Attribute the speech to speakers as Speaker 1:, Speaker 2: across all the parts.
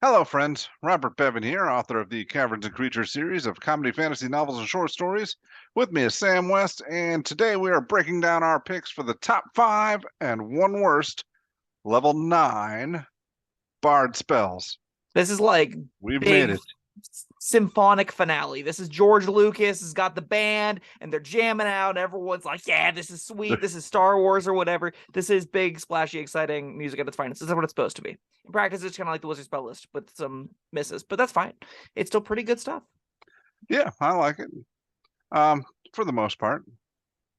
Speaker 1: Hello, friends. Robert Bevan here, author of the Caverns Creatures series of comedy, fantasy novels, and short stories. With me is Sam West, and today we are breaking down our picks for the top 5 and one worst level 9 bard spells.
Speaker 2: This is like
Speaker 1: We've made
Speaker 2: big
Speaker 1: it.
Speaker 2: symphonic finale. This is George Lucas has got the band and they're jamming out. Everyone's like, yeah, this is sweet. This is Star Wars or whatever. This is big, splashy, exciting music at its finest. This is what it's supposed to be. In practice, it's kind of like the Wizard spell list with some misses, but that's fine. It's still pretty good stuff.
Speaker 1: Yeah, I like it. For the most part.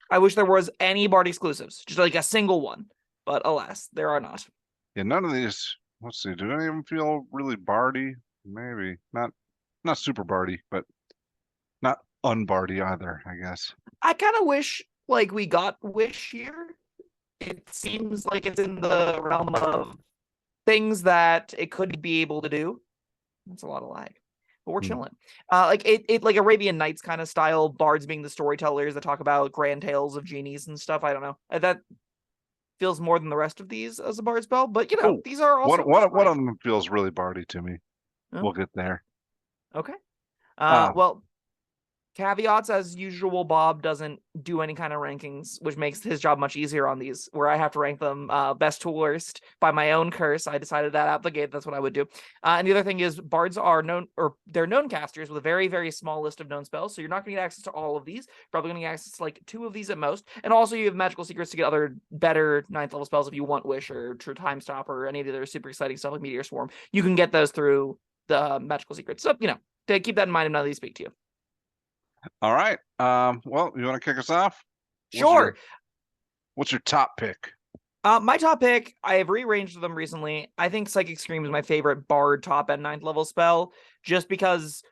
Speaker 2: I wish there was any Bard exclusives, just like a single one, but alas, there are not.
Speaker 1: Yeah, none of these. Let's see. Do any of them feel really bardy? Maybe not super bardy, but not unbardy either, I guess.
Speaker 2: I kind of wish like we got Wish here. It seems like it's in the realm of things that it could be able to do. That's a lot of lag, but we're chilling. Like it like Arabian Nights kind of style, bards being the storytellers that talk about grand tales of genies and stuff. I don't know. That feels more than the rest of these as a bard spell, but these are also
Speaker 1: one of them feels really bardy to me.
Speaker 2: Oh.
Speaker 1: We'll get there.
Speaker 2: Okay. Well, caveats as usual, Bob doesn't do any kind of rankings, which makes his job much easier on these, where I have to rank them best to worst by my own curse. I decided that out the gate, that's what I would do. And the other thing is bards are known, or they're known casters with a very, very small list of known spells, so you're not going to get access to all of these. Probably going to get access to like 2 of these at most. And also you have magical secrets to get other better 9th level spells if you want Wish or True Time Stop or any of the other super exciting stuff like Meteor Swarm. You can get those through the magical secrets. So, to keep that in mind if none of these speak to you.
Speaker 1: All right. Well, you want to kick us off?
Speaker 2: Sure.
Speaker 1: What's your top pick?
Speaker 2: My top pick, I have rearranged them recently. I think Psychic Scream is my favorite bard top and 9th level spell, just because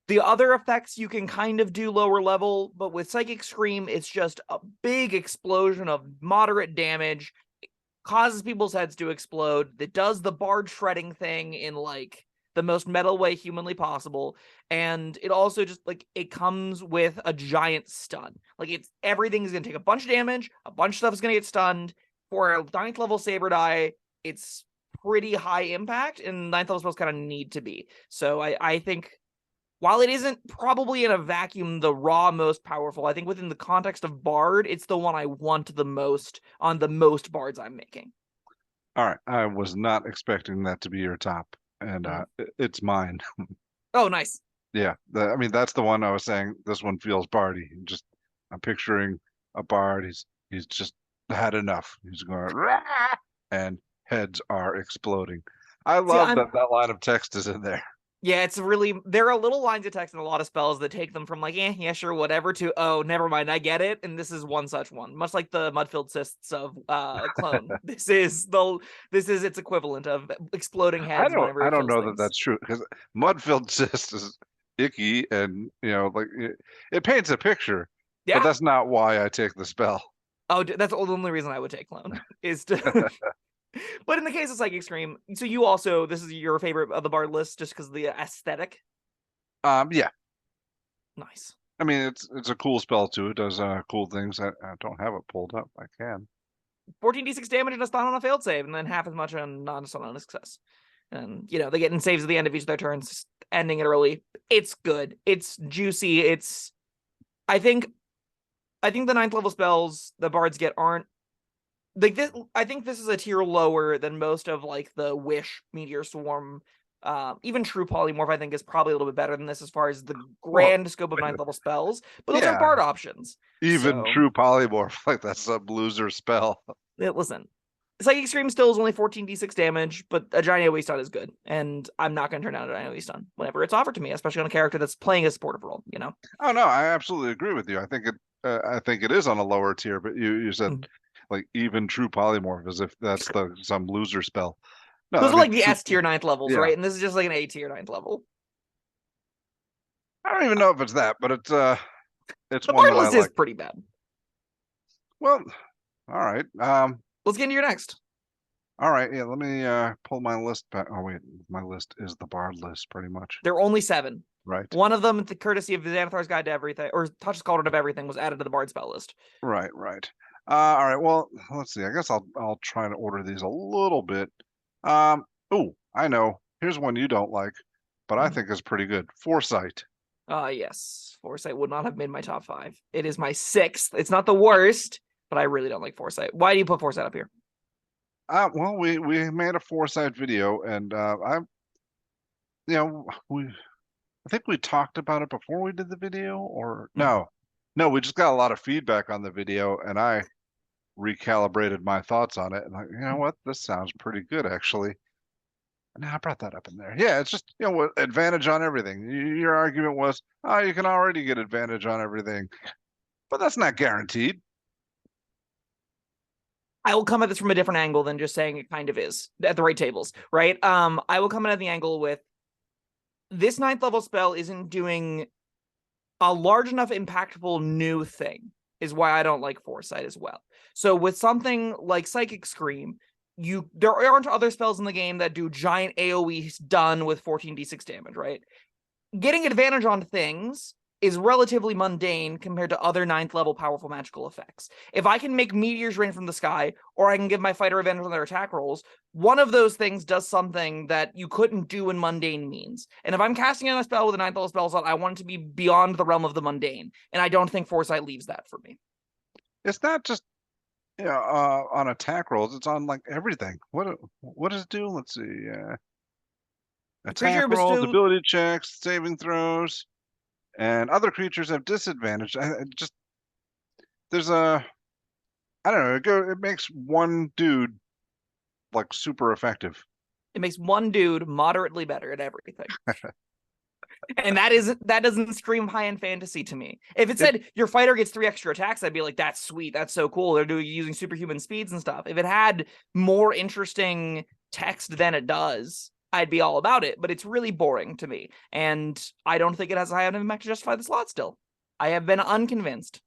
Speaker 2: the other effects you can kind of do lower level, but with Psychic Scream, it's just a big explosion of moderate damage. It causes people's heads to explode. It does the bard shredding thing in like the most metal way humanly possible, and it also just like it comes with a giant stun. Like everything's gonna take a bunch of damage, a bunch of stuff is gonna get stunned. For a 9th level saber die, it's pretty high impact, and 9th level spells kind of need to be. So I think while it isn't probably in a vacuum the raw most powerful, I think within the context of bard, it's the one I want the most on the most bards I'm making.
Speaker 1: All right. I was not expecting that to be your top, and it's mine.
Speaker 2: Oh, nice.
Speaker 1: Yeah. I mean, that's the one I was saying. This one feels bardy. I'm picturing a bard. He's just had enough. He's going, "Rah!" and heads are exploding. I love that line of text is in there.
Speaker 2: Yeah, there are little lines of text in a lot of spells that take them from like, yeah, sure, whatever, to, oh, never mind, I get it. And this is one such one. Much like the Mudfilled Cysts of Clone. This is its equivalent of exploding heads whenever
Speaker 1: I
Speaker 2: it
Speaker 1: don't know
Speaker 2: things.
Speaker 1: that that's true, because Mudfilled Cyst is icky, and like it paints a picture.
Speaker 2: Yeah.
Speaker 1: But that's not why I take the spell.
Speaker 2: Oh, that's the only reason I would take Clone is to But in the case of Psychic Scream, so you also, this is your favorite of the bard list just because of the aesthetic?
Speaker 1: Yeah.
Speaker 2: Nice.
Speaker 1: I mean, it's a cool spell too. It does cool things. I don't have it pulled up. I can.
Speaker 2: 14d6 damage and a stun on a failed save, and then half as much on non-stun on a success. And they get in saves at the end of each of their turns, ending it early. It's good. It's juicy. I think the 9th level spells the bards get aren't like this. I think this is a tier lower than most of like the Wish, Meteor Swarm, even True Polymorph. I think is probably a little bit better than this as far as the grand scope of 9th level spells. But those are bard options.
Speaker 1: Even True Polymorph, like that's a loser spell.
Speaker 2: Listen, Psychic Scream still is only 14d6 damage, but a giant AoE stun is good, and I'm not going to turn down an AoE stun whenever it's offered to me, especially on a character that's playing a supportive role.
Speaker 1: Oh no, I absolutely agree with you. I think it is on a lower tier, but you said like even True Polymorph, as if that's some loser spell.
Speaker 2: No, those are like the S tier 9th levels, right? And this is just like an A tier 9th level.
Speaker 1: I don't even know if it's that, but it's
Speaker 2: the
Speaker 1: one that I like.
Speaker 2: Is pretty bad.
Speaker 1: Well, all right.
Speaker 2: Let's get into your next.
Speaker 1: All right, yeah. Let me pull my list back. Oh wait, my list is the bard list, pretty much.
Speaker 2: There are only 7.
Speaker 1: Right.
Speaker 2: One of them, the courtesy of Xanathar's Guide to Everything, or Touch's Cauldron of Everything, was added to the bard spell list.
Speaker 1: Right. All right. Well, let's see. I guess I'll try to order these a little bit. Oh, I know. Here's one you don't like, but I
Speaker 2: Mhm.
Speaker 1: think is pretty good. Foresight.
Speaker 2: Yes. Foresight would not have made my top 5. It is my 6th. It's not the worst, but I really don't like Foresight. Why do you put Foresight up here?
Speaker 1: Well, we made a Foresight video, and I think we talked about it before we did the video, or
Speaker 2: Mhm.
Speaker 1: no, we just got a lot of feedback on the video, and I recalibrated my thoughts on it, and like, you know what, this sounds pretty good actually. And I brought that up in there. Yeah, it's just what advantage on everything. Your argument was, oh, you can already get advantage on everything, but that's not guaranteed.
Speaker 2: I will come at this from a different angle than just saying it kind of is at the right tables, right? I will come in at the angle with this 9th level spell isn't doing a large enough impactful new thing, is why I don't like Foresight as well. So with something like Psychic Scream, there aren't other spells in the game that do giant AoE done with 14d6 damage, right? Getting advantage on things is relatively mundane compared to other 9th level powerful magical effects. If I can make meteors rain from the sky, or I can give my fighter advantage on their attack rolls, one of those things does something that you couldn't do in mundane means. And if I'm casting in a spell with a 9th level spell slot, I want it to be beyond the realm of the mundane. And I don't think Foresight leaves that for me.
Speaker 1: It's not just on attack rolls. It's on like everything. What does it do? Let's see.
Speaker 2: A creature
Speaker 1: Attack rolls,
Speaker 2: bestowed
Speaker 1: ability checks, saving throws, and other creatures have disadvantage. Just there's a I don't know. It makes one dude like super effective.
Speaker 2: it makes one dude moderately better at everything. And that doesn't scream high-end fantasy to me. If it
Speaker 1: It
Speaker 2: said your fighter gets 3 extra attacks, I'd be like, that's sweet, that's so cool. They're using superhuman speeds and stuff. If it had more interesting text than it does, I'd be all about it. But it's really boring to me, and I don't think it has a high enough impact to justify the slot still. I have been unconvinced.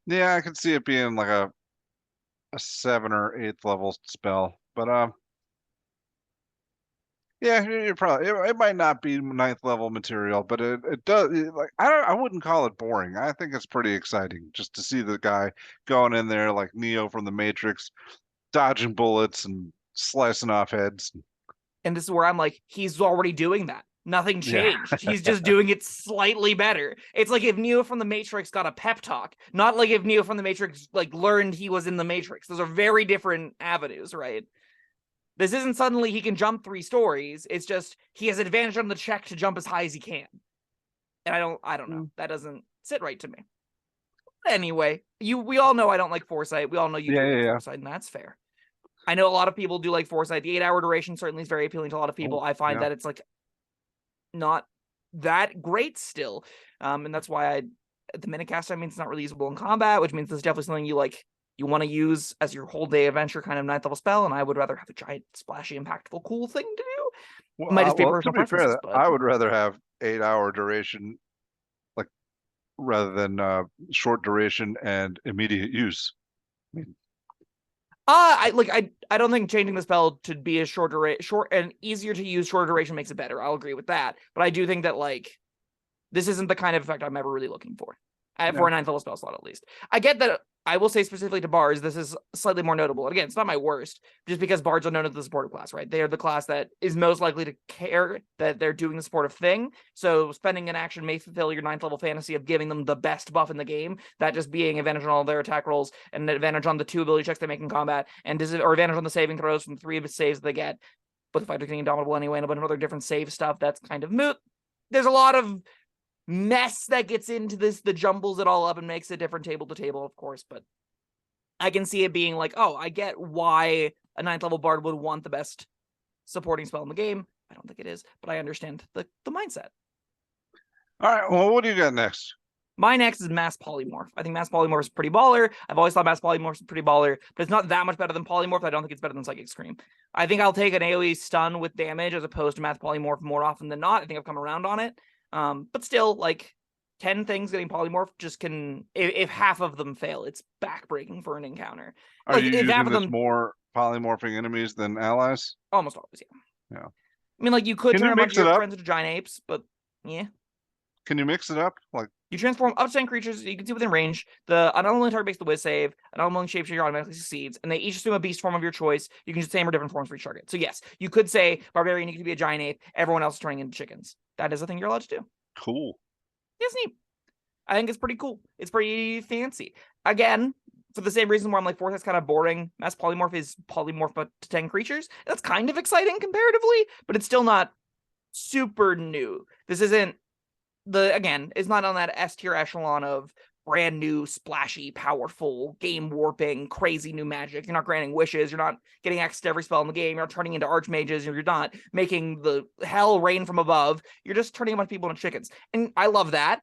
Speaker 1: Yeah, I could see it being like a 7 or 8th level spell, but yeah, you're probably it might not be 9th level material, but it does like I wouldn't call it boring. I think it's pretty exciting just to see the guy going in there like Neo from the Matrix, dodging bullets and slicing off heads.
Speaker 2: And this is where I'm like, he's already doing that. Nothing
Speaker 1: Yeah.
Speaker 2: changed. He's just doing it slightly better. It's like if Neo from the Matrix got a pep talk, not like if Neo from the Matrix like learned he was in the Matrix. Those are very different avenues, right? This isn't suddenly he can jump 3 stories. It's just he has advantage on the check to jump as high as he can. And I don't know. That doesn't sit right to me. Anyway, we all know I don't like Foresight. We all know you do like
Speaker 1: Yeah.
Speaker 2: Foresight, and that's fair. I know a lot of people do like Foresight. The 8-hour duration certainly is very appealing to a lot of people.
Speaker 1: Oh,
Speaker 2: I find
Speaker 1: yeah.
Speaker 2: that it's like not that great still. And that's why the minute cast time means it's not really usable in combat, which means this is definitely something you want to use as your whole day adventure kind of 9th level spell, and I would rather have a giant, splashy, impactful, cool thing to do. It might just be
Speaker 1: Well, to
Speaker 2: personal
Speaker 1: be
Speaker 2: preferences,
Speaker 1: fair,
Speaker 2: but
Speaker 1: I would rather have 8-hour duration, like rather than short duration and immediate use. I mean,
Speaker 2: I don't think changing the spell to be a short and easier to use shorter duration makes it better. I'll agree with that, but I do think that like this isn't the kind of effect I'm ever really looking for. For a 9th level spell slot, at least. I get that. I will say specifically to bards, this is slightly more notable. And again, it's not my worst, just because bards are known as the supportive class, right? They are the class that is most likely to care that they're doing the supportive thing. So spending an action may fulfill your 9th level fantasy of giving them the best buff in the game, that just being advantage on all their attack rolls and advantage on the 2 ability checks they make in combat, and or advantage on the saving throws from 3 of the saves they get. But the fighter's getting indomitable anyway, and a bunch of other different save stuff that's kind of moot. There's a lot of mess that gets into this, that jumbles it all up and makes it different table to table, of course, but I can see it being like, oh, I get why a 9th level bard would want the best supporting spell in the game. I don't think it is, but I understand the mindset.
Speaker 1: all right, well, what do you got next?
Speaker 2: My next is Mass Polymorph. I think Mass Polymorph is pretty baller. I've always thought Mass Polymorph is pretty baller, but it's not that much better than Polymorph. I don't think it's better than Psychic Scream. I think I'll take an AoE stun with damage as opposed to Mass Polymorph more often than not. I think I've come around on it. But still, like 10 things getting polymorph just can, if half of them fail, it's backbreaking for an encounter.
Speaker 1: Are
Speaker 2: Like
Speaker 1: you
Speaker 2: if half
Speaker 1: using
Speaker 2: of
Speaker 1: this
Speaker 2: them,
Speaker 1: more polymorphing enemies than allies?
Speaker 2: almost always, yeah.
Speaker 1: Yeah.
Speaker 2: I mean, like you could
Speaker 1: Can
Speaker 2: turn
Speaker 1: you
Speaker 2: a bunch
Speaker 1: mix
Speaker 2: of
Speaker 1: it
Speaker 2: your
Speaker 1: up?
Speaker 2: friends into giant apes, but yeah.
Speaker 1: Can you mix it up? Like
Speaker 2: You transform up to 10 creatures you can see within range. The an unwilling target makes the whiz save. An unwilling shapeshifter automatically succeeds, and they each assume a beast form of your choice. You can use the same or different forms for each target. So yes, you could say barbarian, you can be a giant ape. Everyone else is turning into chickens. That is a thing you're allowed to do.
Speaker 1: Cool.
Speaker 2: It's neat. I think it's pretty cool. It's pretty fancy. Again, for the same reason where I'm like, fourth is kind of boring. Mass polymorph is polymorph up to 10 creatures. That's kind of exciting comparatively, but it's still not super new. This isn't again, it's not on that S tier echelon of brand new, splashy, powerful, game warping, crazy new magic. You're not granting wishes. You're not getting access to every spell in the game. You're not turning into archmages. You're not making the hell rain from above. You're just turning a bunch of people into chickens. And I love that.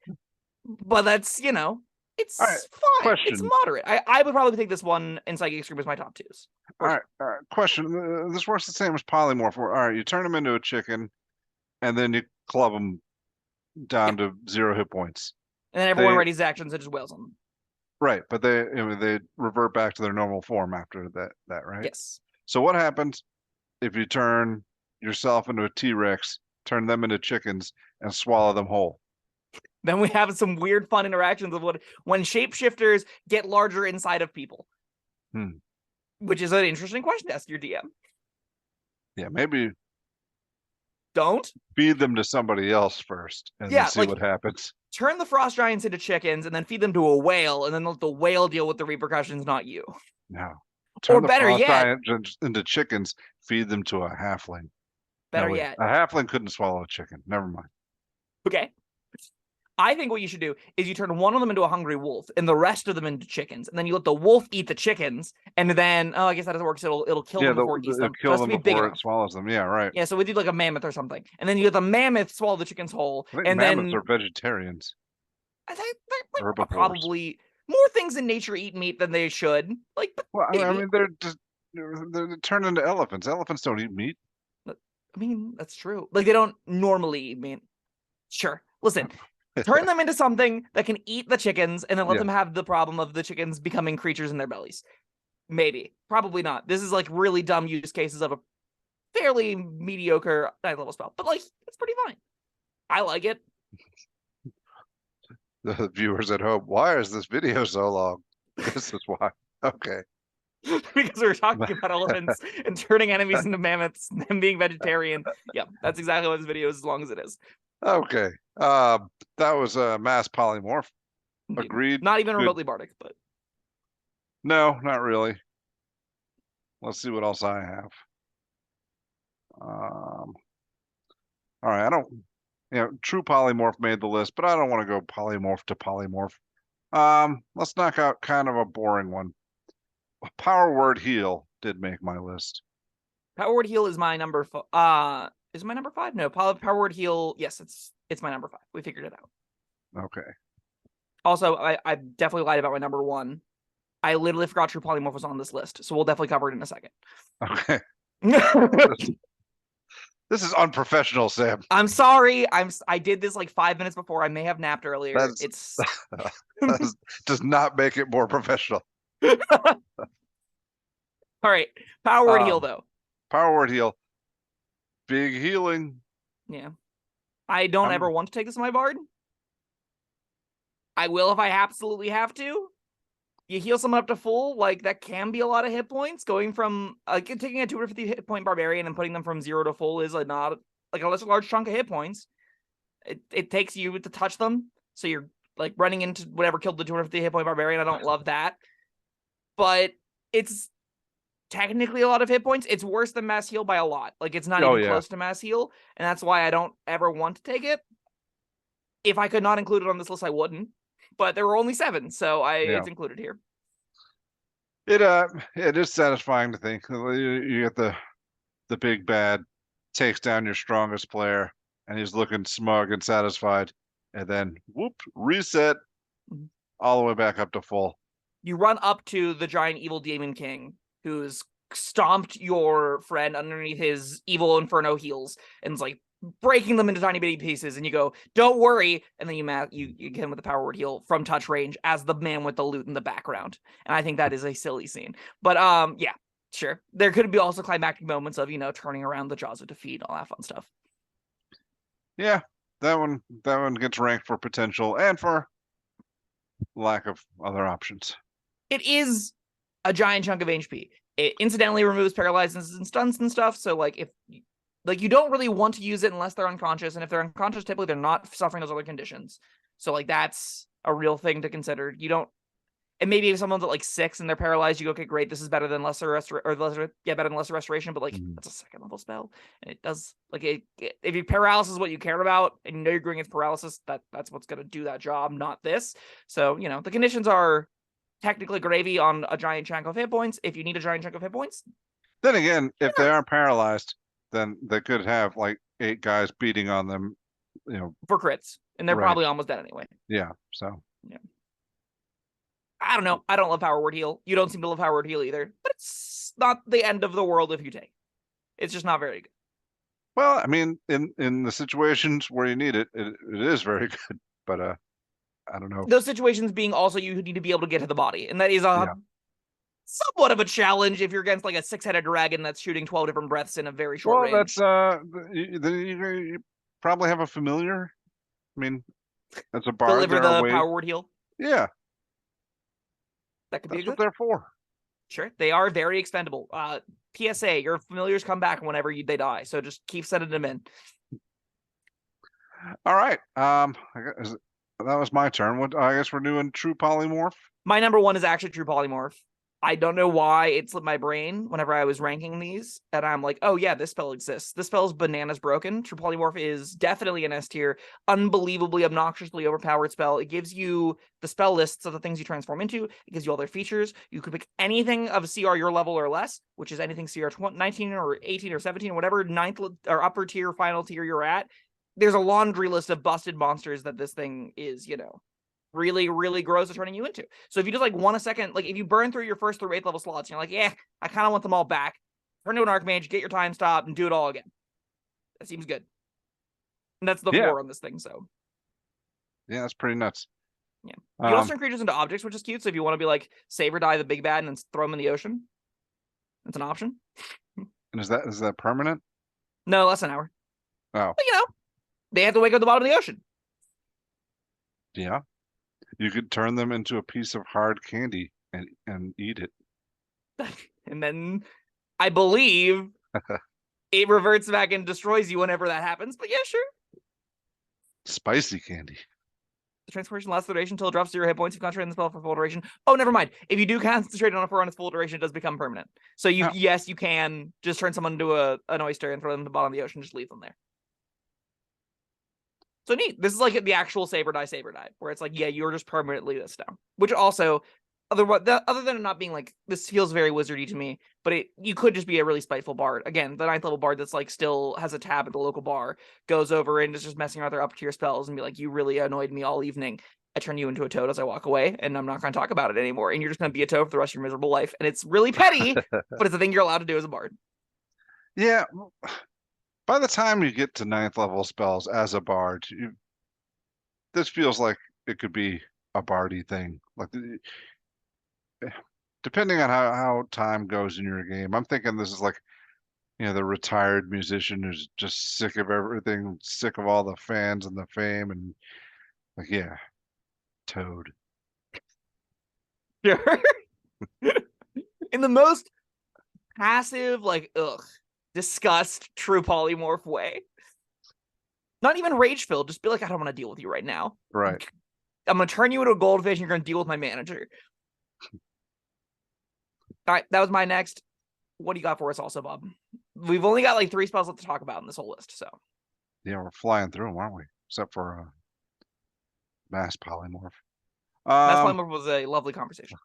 Speaker 2: But that's, it's
Speaker 1: right,
Speaker 2: fine.
Speaker 1: question.
Speaker 2: It's moderate. I would probably take this one in Psychic Scream as my top twos.
Speaker 1: All right. Question. This works the same as polymorph. All right, you turn them into a chicken, and then you club them down to 0 hit points.
Speaker 2: And then everyone readies actions and just wails on them.
Speaker 1: Right, but they revert back to their normal form after that, right?
Speaker 2: Yes.
Speaker 1: So what happens if you turn yourself into a T-Rex, turn them into chickens, and swallow them whole?
Speaker 2: Then we have some weird fun interactions of when shapeshifters get larger inside of people. Which is an interesting question to ask your DM.
Speaker 1: Yeah, maybe
Speaker 2: don't
Speaker 1: feed them to somebody else first and then see what happens.
Speaker 2: Turn the frost giants into chickens and then feed them to a whale and then let the whale deal with the repercussions, not you.
Speaker 1: No. Turn the
Speaker 2: better
Speaker 1: frost
Speaker 2: yet,
Speaker 1: giants into chickens, feed them to a halfling.
Speaker 2: Better yet.
Speaker 1: A halfling couldn't swallow a chicken. Never mind.
Speaker 2: Okay. I think what you should do is you turn one of them into a hungry wolf and the rest of them into chickens, and then you let the wolf eat the chickens, and then I guess that doesn't work. So it'll kill them before it eats them.
Speaker 1: Kill them before it swallows them. Yeah, right.
Speaker 2: Yeah, so we do like a mammoth or something, and then you let the mammoth swallow the chickens whole.
Speaker 1: I think
Speaker 2: and
Speaker 1: mammoths
Speaker 2: then
Speaker 1: are vegetarians.
Speaker 2: I think they're probably more things in nature eat meat than they should.
Speaker 1: Well, I mean, they're turned into elephants. Elephants don't eat meat.
Speaker 2: I mean, that's true. They don't normally eat meat. Sure. Listen. Turn them into something that can eat the chickens and then let them have the problem of the chickens becoming creatures in their bellies. Maybe. Probably not. This is really dumb use cases of a fairly mediocre 9th level spell. But it's pretty fine. I like it.
Speaker 1: The viewers at home, why is this video so long? This is why. Okay.
Speaker 2: Because we were talking about elephants and turning enemies into mammoths and being vegetarian. Yeah, that's exactly what this video is, as long as it is.
Speaker 1: Okay. That was a mass polymorph. Agreed.
Speaker 2: Not even remotely bardic, but
Speaker 1: no, not really. Let's see what else I have. All right, I don't. True polymorph made the list, but I don't want to go polymorph to polymorph. Let's knock out kind of a boring one. Power word heal did make my list.
Speaker 2: Power word heal is my number. Is it my number 5? No, power word heal. Yes, it's my number 5. We figured it out.
Speaker 1: Okay.
Speaker 2: Also, I definitely lied about my number 1. I literally forgot True Polymorph was on this list, so we'll definitely cover it in a second.
Speaker 1: Okay. This is unprofessional, Sam.
Speaker 2: I'm sorry. I did this 5 minutes before. I may have napped earlier. It's
Speaker 1: does not make it more professional.
Speaker 2: All right. Power word heal though.
Speaker 1: Power word heal. Big healing.
Speaker 2: Yeah. I don't ever want to take this in my bard. I will if I absolutely have to. You heal someone up to full, that can be a lot of hit points. Going from taking a 250 hit point barbarian and putting them from 0 to full is not a large chunk of hit points. It takes you to touch them, so you're running into whatever killed the 250 hit point barbarian. I don't love that, but it's technically a lot of hit points. It's worse than mass heal by a lot. It's not even close to mass heal, and that's why I don't ever want to take it. If I could not include it on this list, I wouldn't. But there were only 7, so it's included here.
Speaker 1: It is satisfying to think you get the big bad takes down your strongest player, and he's looking smug and satisfied, and then whoop, reset all the way back up to full.
Speaker 2: You run up to the giant evil demon king who's stomped your friend underneath his evil inferno heels and is breaking them into tiny bitty pieces, and you go, "Don't worry," and then you get him with the power word heal from touch range as the man with the loot in the background. And I think that is a silly scene, but yeah, sure. There could be also climactic moments of turning around the jaws of defeat, all that fun stuff.
Speaker 1: Yeah, that one gets ranked for potential and for lack of other options.
Speaker 2: It is a giant chunk of HP. It incidentally removes paralyzes and stuns and stuff. So like if like you don't really want to use it unless they're unconscious, and if they're unconscious, typically they're not suffering those other conditions. So like that's a real thing to consider. You don't. And maybe if someone's at like 6 and they're paralyzed, you go, okay, great, this is better than lesser better than lesser restoration, but like that's a second level spell, and it does like if your paralysis is what you care about, and you know you're going against paralysis, that's what's gonna do that job, not this. So the conditions are technically gravy on a giant chunk of hit points. If you need a giant chunk of hit points,
Speaker 1: then again, if they are paralyzed, then they could have like 8 guys beating on them,
Speaker 2: for crits, and they're
Speaker 1: right.
Speaker 2: probably almost dead anyway.
Speaker 1: Yeah. So
Speaker 2: yeah. I don't know. I don't love Power Word Heal. You don't seem to love Power Word Heal either. But it's not the end of the world if you take. It's just not very good.
Speaker 1: Well, I mean, in the situations where you need it, it is very good. But I don't know.
Speaker 2: Those situations being also you need to be able to get to the body, and that is somewhat of a challenge if you're against like a 6-headed dragon that's shooting 12 different breaths in a very short range.
Speaker 1: Well, that's you probably have a familiar. I mean, that's a bard.
Speaker 2: Deliver the Power Word Heal.
Speaker 1: Yeah.
Speaker 2: That could be
Speaker 1: what they're for.
Speaker 2: Sure. They are very expendable. PSA, your familiars come back whenever they die, so just keep sending them in.
Speaker 1: All right. That was my turn. I guess we're doing True Polymorph.
Speaker 2: My number 1 is actually True Polymorph. I don't know why it slipped my brain whenever I was ranking these, and I'm like, oh yeah, this spell exists. This spell is bananas broken. True Polymorph is definitely an S tier, unbelievably obnoxiously overpowered spell. It gives you the spell lists of the things you transform into. It gives you all their features. You could pick anything of CR your level or less, which is anything CR 19 or 18 or 17 or whatever 9th or upper tier, final tier you're at. There's a laundry list of busted monsters that this thing is, really, really gross at turning you into. So if you just like want a second, like if you burn through your first through 8th level slots, and you're like, yeah, I kind of want them all back. Turn to an Archmage, get your time stopped, and do it all again. That seems good. And that's the floor on this thing, so.
Speaker 1: Yeah, that's pretty nuts.
Speaker 2: Yeah. You also turn creatures into objects, which is cute. So if you want to be like save or die the big bad and then throw them in the ocean, that's an option.
Speaker 1: And is that permanent?
Speaker 2: No, less than an hour.
Speaker 1: Oh.
Speaker 2: But they have to wake up at the bottom of the ocean.
Speaker 1: Yeah. You could turn them into a piece of hard candy and eat it.
Speaker 2: And then I believe it reverts back and destroys you whenever that happens. But yeah, sure.
Speaker 1: Spicy candy.
Speaker 2: The transformation lasts the duration until it drops 0 hit points. If you concentrate on the spell for full duration. Oh, never mind. If you do concentrate on it for its full duration, it does become permanent. So yes, you can just turn someone into an oyster and throw them to the bottom of the ocean. Just leave them there. So neat. This is like the actual save or die, where it's like, yeah, you're just permanently this now. Which also, other than it not being like, this feels very wizardy to me, but you could just be a really spiteful bard. Again, the 9th level bard that's like still has a tab at the local bar, goes over and is just messing around their up tier spells and be like, you really annoyed me all evening. I turn you into a toad as I walk away, and I'm not going to talk about it anymore. And you're just going to be a toad for the rest of your miserable life. And it's really petty, but it's a thing you're allowed to do as a bard.
Speaker 1: Yeah. By the time you get to 9th level spells as a bard, this feels like it could be a bardy thing. Like, depending on how time goes in your game, I'm thinking this is like, the retired musician who's just sick of everything, sick of all the fans and the fame, and like, yeah, toad.
Speaker 2: Sure. In the most passive, like, disgust, true polymorph way. Not even rage-filled, just be like, I don't want to deal with you right now.
Speaker 1: Right.
Speaker 2: I'm going to turn you into a goldfish and you're going to deal with my manager. All right, that was my next. What do you got for us also, Bob? We've only got like 3 spells left to talk about in this whole list, so.
Speaker 1: Yeah, we're flying through them, aren't we? Except for Mass Polymorph.
Speaker 2: Mass Polymorph was a lovely conversation.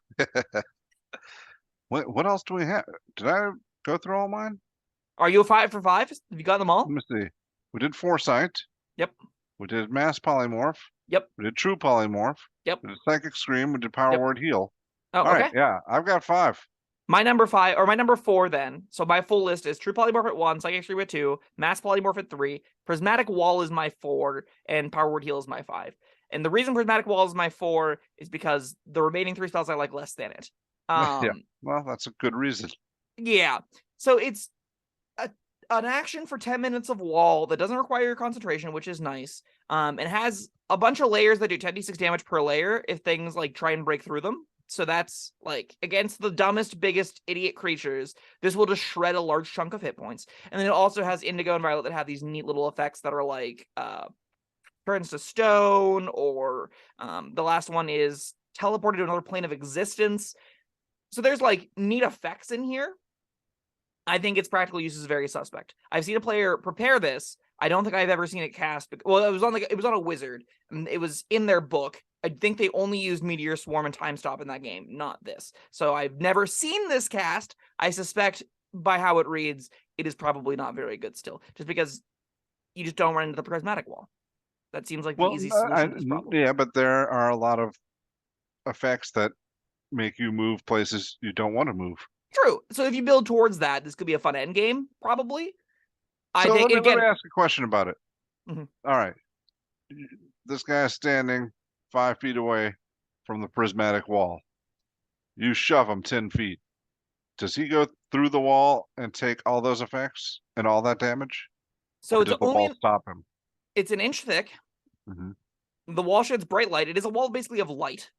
Speaker 1: What else do we have? Did I go through all mine?
Speaker 2: Are you a 5 for 5? Have you got them all?
Speaker 1: Let me see. We did Foresight.
Speaker 2: Yep.
Speaker 1: We did Mass Polymorph.
Speaker 2: Yep.
Speaker 1: We did True Polymorph.
Speaker 2: Yep.
Speaker 1: We did Psychic Scream. We did Power Word Heal.
Speaker 2: Oh,
Speaker 1: all right. Yeah, I've got 5.
Speaker 2: My number 5, or my number 4 then. So my full list is True Polymorph at 1, Psychic Scream at 2, Mass Polymorph at 3, Prismatic Wall is my 4, and Power Word Heal is my 5. And the reason Prismatic Wall is my 4 is because the remaining 3 spells I like less than it.
Speaker 1: Yeah, well, that's a good reason.
Speaker 2: Yeah. So it's an action for 10 minutes of wall that doesn't require your concentration, which is nice. It has a bunch of layers that do 10d6 damage per layer if things like try and break through them. So that's like against the dumbest, biggest idiot creatures, this will just shred a large chunk of hit points. And then it also has Indigo and Violet that have these neat little effects that are like turns to stone, or the last one is teleported to another plane of existence. So there's like neat effects in here. I think its practical use is very suspect. I've seen a player prepare this. I don't think I've ever seen it cast. Well, it was on a wizard, and it was in their book. I think they only used Meteor Swarm and Time Stop in that game, not this. So I've never seen this cast. I suspect by how it reads, it is probably not very good still, just because you just don't run into the prismatic wall. That seems like the easiest solution to this problem.
Speaker 1: Yeah, but there are a lot of effects that make you move places you don't want to move.
Speaker 2: True. So if you build towards that, this could be a fun end game, probably.
Speaker 1: So let me ask a question about it.
Speaker 2: Mhm.
Speaker 1: All right. This guy is standing 5 feet away from the prismatic wall. You shove him 10 feet. Does he go through the wall and take all those effects and all that damage?
Speaker 2: So
Speaker 1: Or
Speaker 2: it's
Speaker 1: does the wall stop him?
Speaker 2: It's an inch thick.
Speaker 1: Mhm.
Speaker 2: The wall sheds bright light. It is a wall basically of light.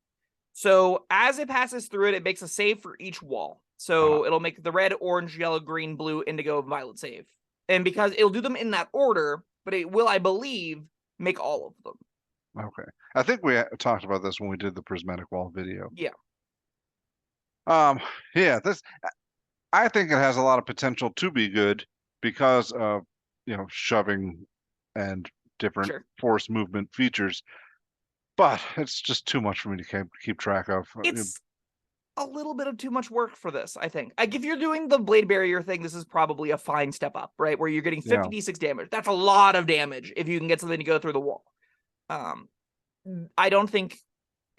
Speaker 2: So as it passes through it, it makes a save for each wall. So it'll make the red, orange, yellow, green, blue, indigo, violet save. And because it'll do them in that order, but it will, I believe, make all of them.
Speaker 1: Okay. I think we talked about this when we did the prismatic wall video.
Speaker 2: Yeah.
Speaker 1: Yeah, I think it has a lot of potential to be good because of, shoving and different force movement features. But it's just too much for me to keep track of.
Speaker 2: It's a little bit of too much work for this, I think. Like, if you're doing the blade barrier thing, this is probably a fine step up, right? Where you're getting 50d6 damage. That's a lot of damage if you can get something to go through the wall. I don't think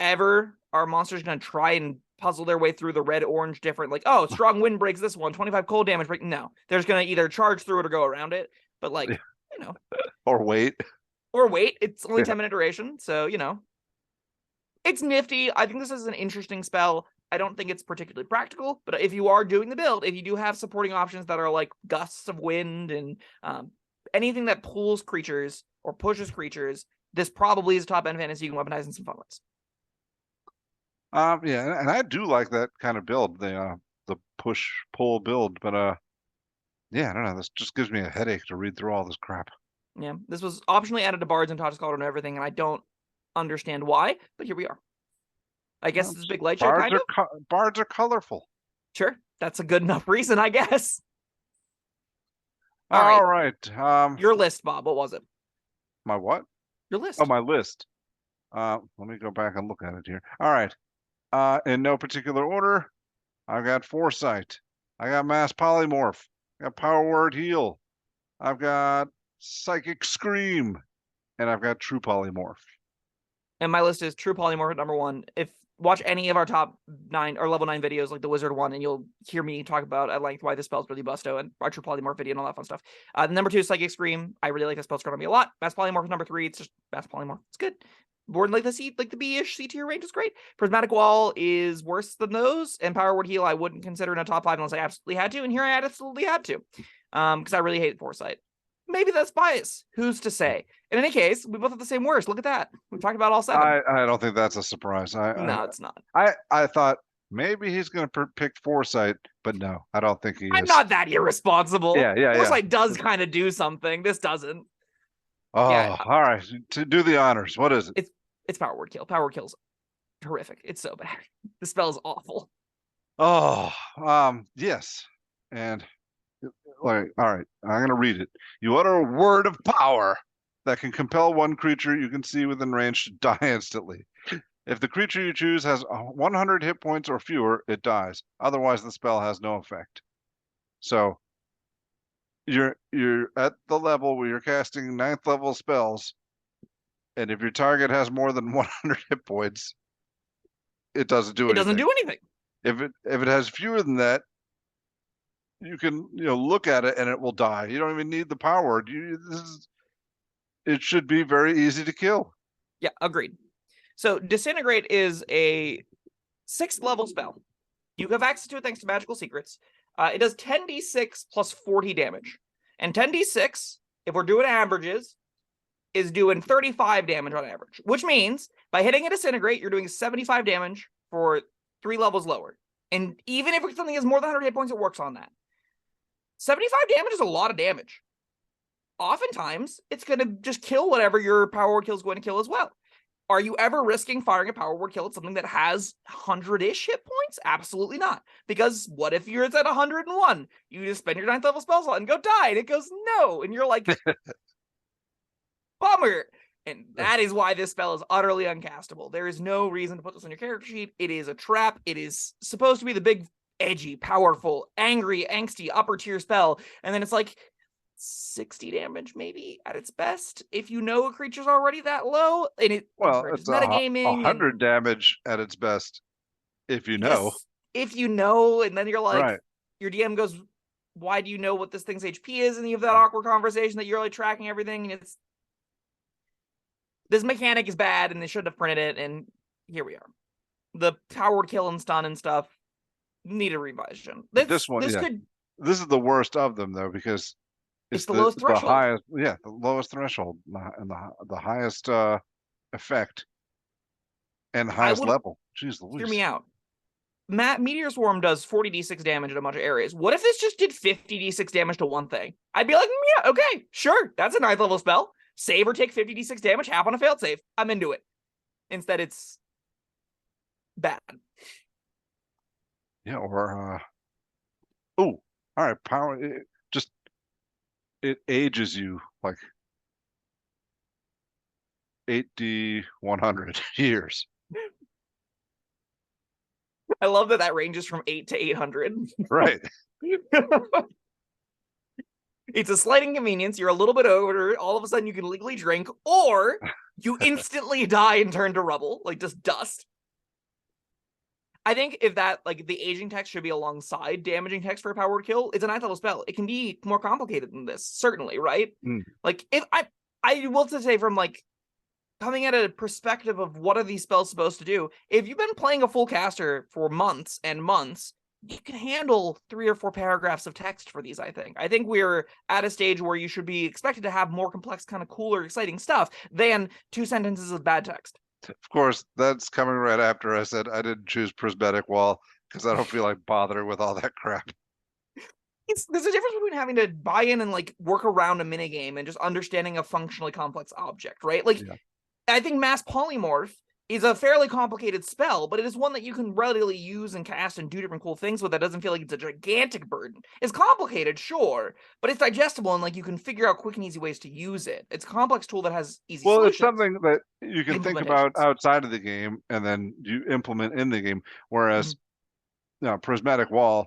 Speaker 2: ever our monster's going to try and puzzle their way through the red, orange, different, like, oh, strong wind breaks this one, 25 cold damage break. No, they're just going to either charge through it or go around it. But, like,
Speaker 1: Or wait.
Speaker 2: It's only 10-minute duration, so, it's nifty. I think this is an interesting spell. I don't think it's particularly practical, but if you are doing the build, if you do have supporting options that are like gusts of wind and anything that pulls creatures or pushes creatures, this probably is a top end fantasy you can weaponize in some fun ways.
Speaker 1: Yeah, and I do like that kind of build, the push pull build, but yeah, I don't know. This just gives me a headache to read through all this crap.
Speaker 2: Yeah, this was optionally added to bards and Todd Scholar and everything, and I don't understand why, but here we are. I guess it's a big light show, kind of.
Speaker 1: Bards are colorful.
Speaker 2: Sure, that's a good enough reason, I guess.
Speaker 1: All right.
Speaker 2: Your list, Bob. What was it?
Speaker 1: My what?
Speaker 2: Your list.
Speaker 1: Oh, my list. Let me go back and look at it here. All right. In no particular order, I've got Foresight. I got Mass Polymorph. I got Power Word Heal. I've got Psychic Scream. And I've got True Polymorph.
Speaker 2: And my list is True Polymorph at number 1. If watch any of our top 9 or level 9 videos, like the Wizard one, and you'll hear me talk about at length why this spell's really busto, and our True Polymorph video and all that fun stuff. Number 2 is Psychic Scream. I really like this spell. It's going to be a lot. Mass Polymorph is number 3. It's just Mass Polymorph. It's good. Board like the B-ish C tier range is great. Prismatic Wall is worse than those, and Power Word Heal I wouldn't consider in a top 5 unless I absolutely had to, and here I absolutely had to, because I really hate Foresight. Maybe that's bias. Who's to say? In any case, we both have the same worst. Look at that. We've talked about all 7.
Speaker 1: I don't think that's a surprise.
Speaker 2: No, it's not.
Speaker 1: I thought maybe he's going to pick Foresight, but no, I don't think he is.
Speaker 2: I'm not that irresponsible.
Speaker 1: Yeah.
Speaker 2: Foresight does kind of do something. This doesn't.
Speaker 1: Oh, yeah. All right. To do the honors, what is it?
Speaker 2: It's Power Word Kill. Power Word Kill's horrific. It's so bad. The spell is awful.
Speaker 1: Oh, yes. And all right, I'm going to read it. You utter a word of power that can compel one creature you can see within range to die instantly. If the creature you choose has 100 hit points or fewer, it dies. Otherwise, the spell has no effect. So you're at the level where you're casting 9th level spells, and if your target has more than 100 hit points, it doesn't do anything.
Speaker 2: It doesn't do anything.
Speaker 1: If it has fewer than that, you can look at it and it will die. You don't even need the power word. It should be very easy to kill.
Speaker 2: Yeah, agreed. So Disintegrate is a 6th level spell. You have access to it thanks to magical secrets. It does 10d6 plus 40 damage. And 10d6, if we're doing averages, is doing 35 damage on average, which means by hitting a disintegrate, you're doing 75 damage for 3 levels lower. And even if something has more than 100 hit points, it works on that. 75 damage is a lot of damage. Oftentimes, it's going to just kill whatever your power word kill is going to kill as well. Are you ever risking firing a power word kill at something that has 100-ish hit points? Absolutely not. Because what if you're at 101? You just spend your 9th level spell slot and go die, and it goes no. And you're like, bummer. And that is why this spell is utterly uncastable. There is no reason to put this on your character sheet. It is a trap. It is supposed to be the big, edgy, powerful, angry, angsty, upper tier spell. And then it's like 60 damage maybe at its best if you know a creature's already that low, and it
Speaker 1: it's
Speaker 2: metagaming
Speaker 1: 100 damage at its best if you know.
Speaker 2: Yes, if you know, and then you're like,
Speaker 1: right.
Speaker 2: Your DM goes, why do you know what this thing's HP is? And you have that awkward conversation that you're like tracking everything, and it's this mechanic is bad, and they should have printed it, and here we are. The power word kill and stun and stuff need a revision.
Speaker 1: This is the worst of them though, because
Speaker 2: it's the lowest threshold.
Speaker 1: The highest, the lowest threshold and the highest effect and highest level. Jeez Louise.
Speaker 2: Hear me out. Meteor Swarm does 40d6 damage in a bunch of areas. What if this just did 50d6 damage to one thing? I'd be like, yeah, okay, sure. That's a 9th level spell. Save or take 50d6 damage, half on a failed save. I'm into it. Instead, it's bad.
Speaker 1: Yeah, or all right, power. It ages you like 8d100 years.
Speaker 2: I love that ranges from 8 to 800.
Speaker 1: Right.
Speaker 2: It's a slight inconvenience. You're a little bit over. All of a sudden, you can legally drink, or you instantly die and turn to rubble, like just dust. I think if that, like, the aging text should be alongside damaging text for a power word kill, it's a 9th level spell. It can be more complicated than this, certainly, right? Like, if I will say from, like, coming at a perspective of what are these spells supposed to do, if you've been playing a full caster for months and months, you can handle 3 or 4 paragraphs of text for these, I think. I think we're at a stage where you should be expected to have more complex, kind of cooler, exciting stuff than 2 sentences of bad text.
Speaker 1: Of course, that's coming right after I said I didn't choose Prismatic Wall because I don't feel like bothering with all that crap.
Speaker 2: There's a difference between having to buy in and like work around a minigame and just understanding a functionally complex object, right? Like, I think Mass Polymorph is a fairly complicated spell, but it is one that you can readily use and cast and do different cool things with that doesn't feel like it's a gigantic burden. It's complicated, sure, but it's digestible and like you can figure out quick and easy ways to use it. It's a complex tool that has easy solutions.
Speaker 1: It's something that you can think about outside of the game and then you implement in the game, whereas Prismatic Wall,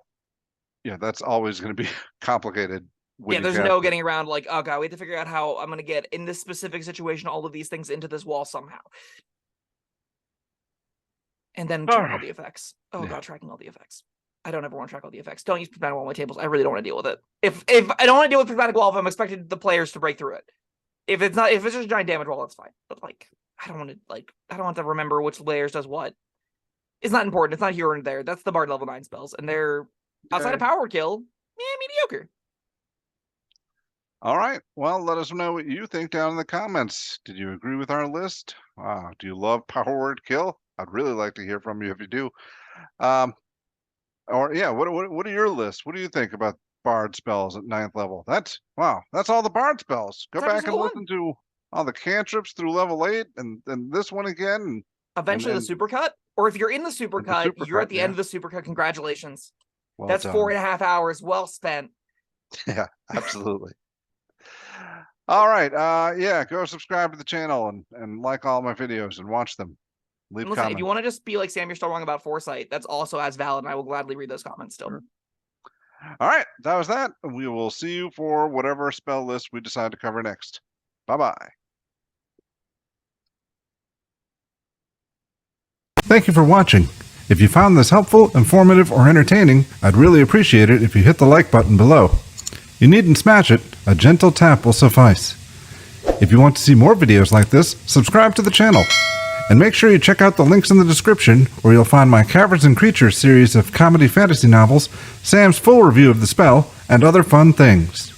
Speaker 1: that's always going to be complicated.
Speaker 2: There's no getting around like, oh god, we have to figure out how I'm going to get in this specific situation all of these things into this wall somehow. And then track all the effects. Oh god, tracking all the effects. I don't ever want to track all the effects. Don't use Prismatic Wall on my tables. I really don't want to deal with it. If I don't want to deal with Prismatic Wall, if I'm expecting the players to break through it. If it's just a giant damage wall, that's fine. But like, I don't want to remember which layers does what. It's not important. It's not here or there. That's the Bard level 9 spells, and they're outside of power kill, mediocre.
Speaker 1: All right. Well, let us know what you think down in the comments. Did you agree with our list? Do you love power word kill? I'd really like to hear from you if you do. What are your lists? What do you think about Bard spells at 9th level? That's all the Bard spells. Go back and listen to all the cantrips through level 8 and this one again. And
Speaker 2: eventually the supercut. Or if you're in the supercut, you're at the end of the supercut. Congratulations. That's done. 4.5 hours well spent.
Speaker 1: Yeah, absolutely. All right. Go subscribe to the channel and like all my videos and watch them. Leave comments.
Speaker 2: If you want to just be like, Sam, you're still wrong about Foresight, that's also as valid, and I will gladly read those comments still.
Speaker 1: Sure. All right. That was that. We will see you for whatever spell list we decide to cover next. Bye-bye. Thank you for watching. If you found this helpful, informative, or entertaining, I'd really appreciate it if you hit the like button below. You needn't smash it. A gentle tap will suffice. If you want to see more videos like this, subscribe to the channel. And make sure you check out the links in the description, where you'll find my Caverns and Creatures series of comedy fantasy novels, Sam's full review of the spell, and other fun things.